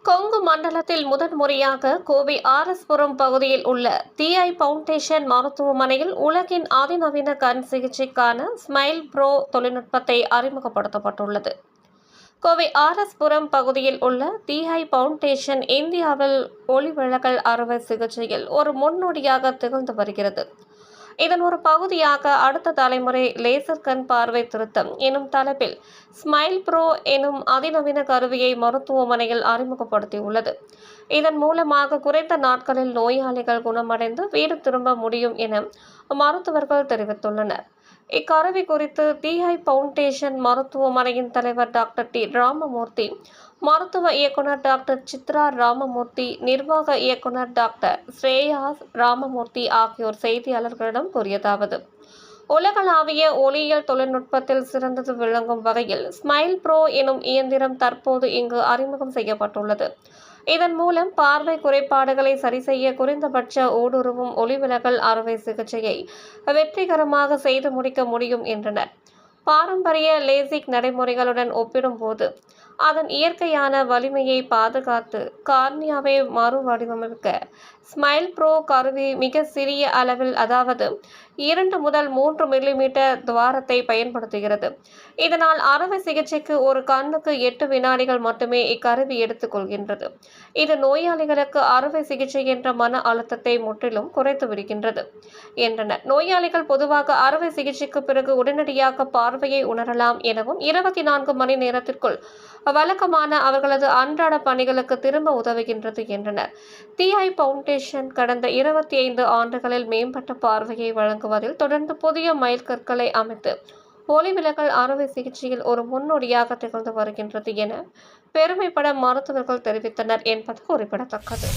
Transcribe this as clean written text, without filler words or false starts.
கொங்கு மண்டலத்தில் முதன்முறையாக கோவை ஆர்.எஸ்.புரம் பகுதியில் உள்ள தி.ஐ. பவுண்டேஷன் மருத்துவமனையில் உலகின் அதிநவீன கண் சிகிச்சைக்கான ஸ்மைல் ப்ரோ தொழில்நுட்பத்தை அறிமுகப்படுத்தப்பட்டுள்ளது. கோவை ஆர்.எஸ்.புரம் பகுதியில் உள்ள தி.ஐ. பவுண்டேஷன் இந்தியாவில் ஒளிவிலகல் அறுவை சிகிச்சையில் ஒரு முன்னோடியாக திகழ்ந்து வருகிறது. இதன் ஒரு பகுதியாக அடுத்த தலைமுறை லேசர் கண் பார்வை திருத்தம் எனும் தலைப்பில் ஸ்மைல் ப்ரோ எனும் அதிநவீன கருவியை மருத்துவமனையில் அறிமுகப்படுத்தியுள்ளது. இதன் மூலமாக குறைந்த நாட்களில் நோயாளிகள் குணமடைந்து வீடு திரும்ப முடியும் என மருத்துவர்கள் தெரிவித்துள்ளனர். இக்கருவி குறித்து தி.ஐ. பவுண்டேஷன் மருத்துவமனையின் தலைவர் டாக்டர் டி. ராமமூர்த்தி, மருத்துவ இயக்குனர் டாக்டர் சித்ரா ராமமூர்த்தி, நிர்வாக இயக்குனர் டாக்டர் ஸ்ரேயாஸ் ராமமூர்த்தி ஆகியோர் செய்தியாளர்களிடம் கூறியதாவது: உலகளாவிய ஒளியியல் தொழில்நுட்பத்தில் சிறந்தது விளங்கும் வகையில் ஸ்மைல் ப்ரோ எனும் இயந்திரம் தற்போது இங்கு அறிமுகம் செய்யப்பட்டுள்ளது. இதன் மூலம் பார்வை குறைபாடுகளை சரிசெய்ய குறைந்தபட்ச ஊடுருவும் ஒளிவிலகல் அறுவை சிகிச்சையை வெற்றிகரமாக செய்து முடிக்க முடியும் என்றனர். பாரம்பரிய லேசிக் நடைமுறைகளுடன் ஒப்பிடும்போது அதன் இயற்கையான வலிமையை பாதுகாத்து கார்னியாவை மறுவடிவமைக்க ஸ்மைல் ப்ரோ கருவி மிக சிறிய அளவில், அதாவது 2 முதல் 3 மில்லிமீட்டர் துவாரத்தை பயன்படுத்துகிறது. இதனால் அறுவை சிகிச்சைக்கு ஒரு கண்ணுக்கு 8 வினாடிகள் மட்டுமே இக்கருவி எடுத்துக் கொள்கின்றது. இது நோயாளிகளுக்கு அறுவை சிகிச்சை என்ற மன அழுத்தத்தை முற்றிலும் குறைத்து விடுகின்றது என்றனர். நோயாளிகள் பொதுவாக அறுவை சிகிச்சைக்கு பிறகு உடனடியாக பார்வையை உணரலாம் எனவும் 24 மணி நேரத்திற்குள் வழக்கமான அவர்களது அன்றாட பணிகளுக்கு திரும்ப உதவுகின்றது என்றனர். தி.ஐ. பவுண்டேஷன் கடந்த 25 ஆண்டுகளில் மேம்பட்ட பார்வையை வழங்குவதில் தொடர்ந்து புதிய மைல்கற்களை அமைத்து ஒளிவிலகல் அறுவை சிகிச்சையில் ஒரு முன்னோடியாக திகழ்ந்து வருகின்றது என பெருமைப்பட மருத்துவர்கள் தெரிவித்தனர் என்பது குறிப்பிடத்தக்கது.